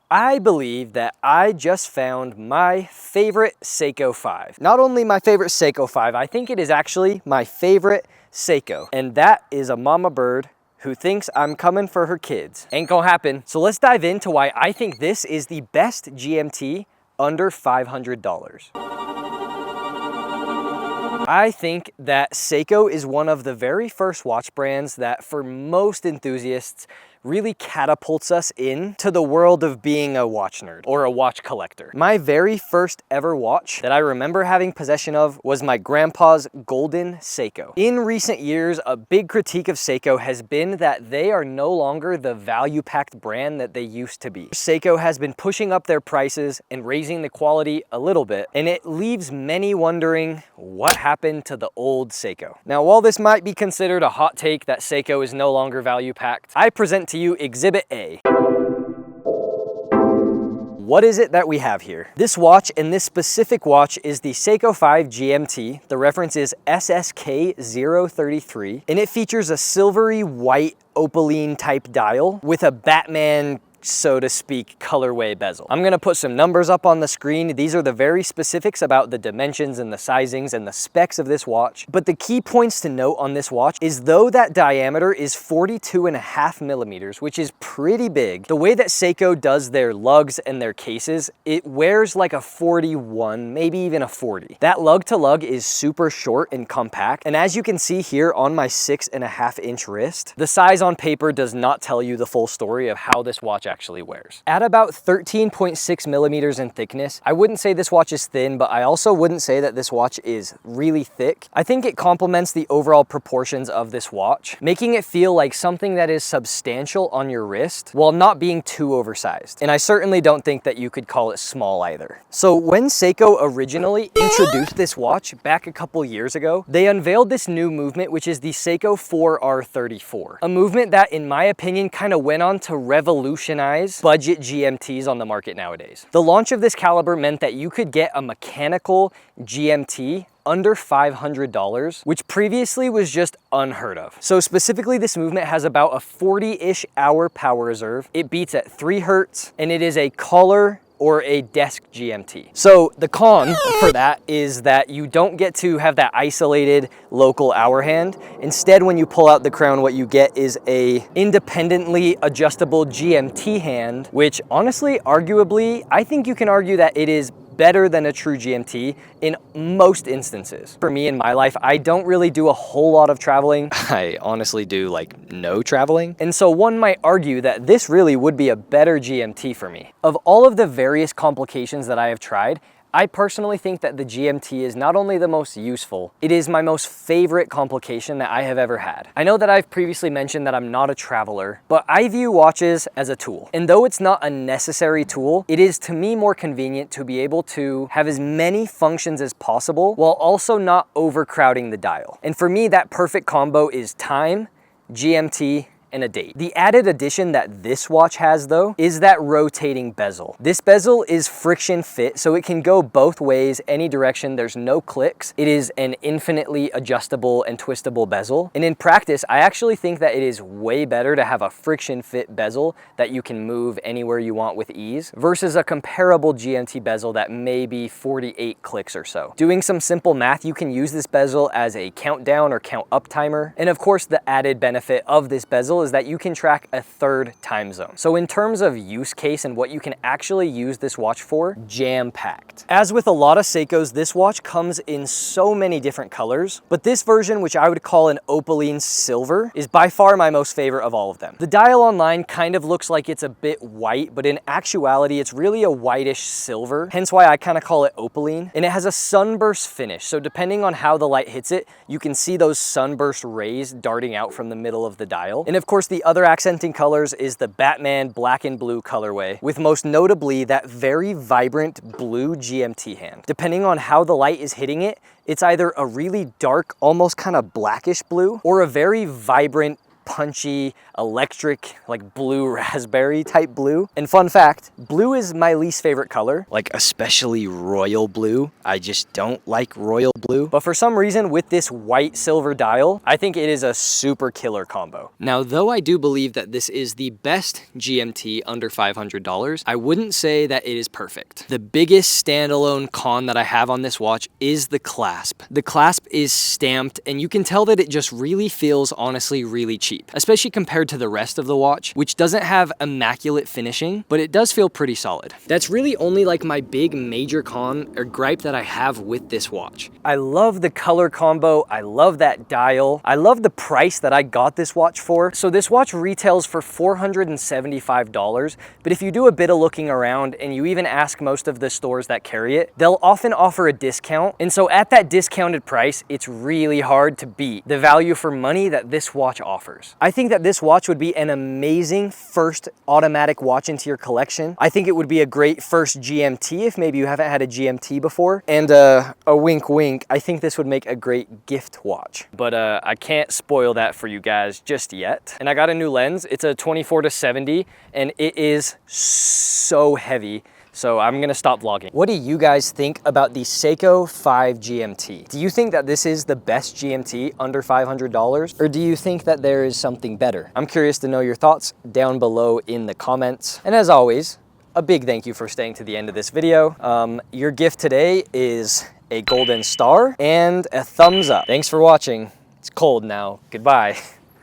I believe that I just found my favorite Seiko 5. Not only my favorite Seiko 5, I think it is actually my favorite Seiko. And that is a mama bird who thinks I'm coming for her kids. Ain't gonna happen. So let's dive into why I think this is the best GMT under $500. I think that Seiko is one of the very first watch brands that, for most enthusiasts, really catapults us into the world of being a watch nerd or a watch collector. My very first ever watch that I remember having possession of was my grandpa's golden Seiko. In recent years, a big critique of Seiko has been that they are no longer the value-packed brand that they used to be. Seiko has been pushing up their prices and raising the quality a little bit, and it leaves many wondering what happened to the old Seiko. Now, while this might be considered a hot take that Seiko is no longer value-packed, I present to you Exhibit A. What is it that we have here? This watch, and this specific watch, is the Seiko 5 GMT. The reference is SSK033, and it features a silvery white opaline type dial with a Batman, so to speak, colorway bezel. I'm gonna put some numbers up on the screen. These are the very specifics about the dimensions and the sizings and the specs of this watch. But the key points to note on this watch is, though that diameter is 42.5 millimeters, which is pretty big, the way that Seiko does their lugs and their cases, it wears like a 41, maybe even a 40. That lug to lug is super short and compact. And as you can see here on my 6.5-inch wrist, the size on paper does not tell you the full story of how this watch actually wears. At about 13.6 millimeters in thickness, I wouldn't say this watch is thin, but I also wouldn't say that this watch is really thick. I think it complements the overall proportions of this watch, making it feel like something that is substantial on your wrist while not being too oversized. And I certainly don't think that you could call it small either. So when Seiko originally introduced this watch back a couple years ago, they unveiled this new movement, which is the Seiko 4R34, a movement that, in my opinion, kind of went on to revolutionize budget GMTs on the market nowadays. The launch of this caliber meant that you could get a mechanical GMT under $500, which previously was just unheard of. So specifically, this movement has about a 40-ish hour power reserve. It beats at 3 Hertz, and it is a collar or a desk GMT. So the con for that is that you don't get to have that isolated local hour hand. Instead, when you pull out the crown, what you get is a independently adjustable GMT hand, which honestly, arguably, I think you can argue that it is better than a true GMT in most instances. For me in my life, I don't really do a whole lot of traveling. I honestly do like no traveling. And so one might argue that this really would be a better GMT for me. Of all of the various complications that I have tried, I personally think that the GMT is not only the most useful, it is my most favorite complication that I have ever had. I know that I've previously mentioned that I'm not a traveler, but I view watches as a tool. And though it's not a necessary tool, it is to me more convenient to be able to have as many functions as possible while also not overcrowding the dial. And for me, that perfect combo is time, GMT, and a date. The added addition that this watch has, though, is that rotating bezel. This bezel is friction fit, so it can go both ways, any direction. There's no clicks. It is an infinitely adjustable and twistable bezel. And in practice, I actually think that it is way better to have a friction fit bezel that you can move anywhere you want with ease versus a comparable GMT bezel that may be 48 clicks or so. Doing some simple math, you can use this bezel as a countdown or count up timer. And of course, the added benefit of this bezel is that you can track a 3rd time zone. So in terms of use case and what you can actually use this watch for, jam-packed. As with a lot of Seikos, this watch comes in so many different colors, but this version, which I would call an opaline silver, is by far my most favorite of all of them. The dial online kind of looks like it's a bit white, but in actuality, it's really a whitish silver, hence why I kind of call it opaline. And it has a sunburst finish, so depending on how the light hits it, you can see those sunburst rays darting out from the middle of the dial. And of course, the other accenting colors is the Batman black and blue colorway, with most notably that very vibrant blue GMT hand. Depending on how the light is hitting it, it's either a really dark, almost kind of blackish blue, or a very vibrant punchy, electric, like blue raspberry type blue. And fun fact, blue is my least favorite color, like especially royal blue. I just don't like royal blue. But for some reason with this white silver dial, I think it is a super killer combo. Now, though I do believe that this is the best GMT under $500, I wouldn't say that it is perfect. The biggest standalone con that I have on this watch is the clasp. The clasp is stamped and you can tell that it just really feels honestly really cheap, especially compared to the rest of the watch, which doesn't have immaculate finishing, but it does feel pretty solid. That's really only like my big major con or gripe that I have with this watch. I love the color combo. I love that dial. I love the price that I got this watch for. So this watch retails for $475, but if you do a bit of looking around and you even ask most of the stores that carry it, they'll often offer a discount. And so at that discounted price, it's really hard to beat the value for money that this watch offers. I think that this watch would be an amazing first automatic watch into your collection. I think it would be a great first GMT if maybe you haven't had a GMT before. And a wink wink, I think this would make a great gift watch. But I can't spoil that for you guys just yet. And I got a new lens. It's a 24-70 and it is so heavy. So I'm gonna stop vlogging. What do you guys think about the Seiko 5 GMT? Do you think that this is the best GMT under $500? Or do you think that there is something better? I'm curious to know your thoughts down below in the comments. And as always, a big thank you for staying to the end of this video. Your gift today is a golden star and a thumbs up. Thanks for watching. It's cold now. Goodbye.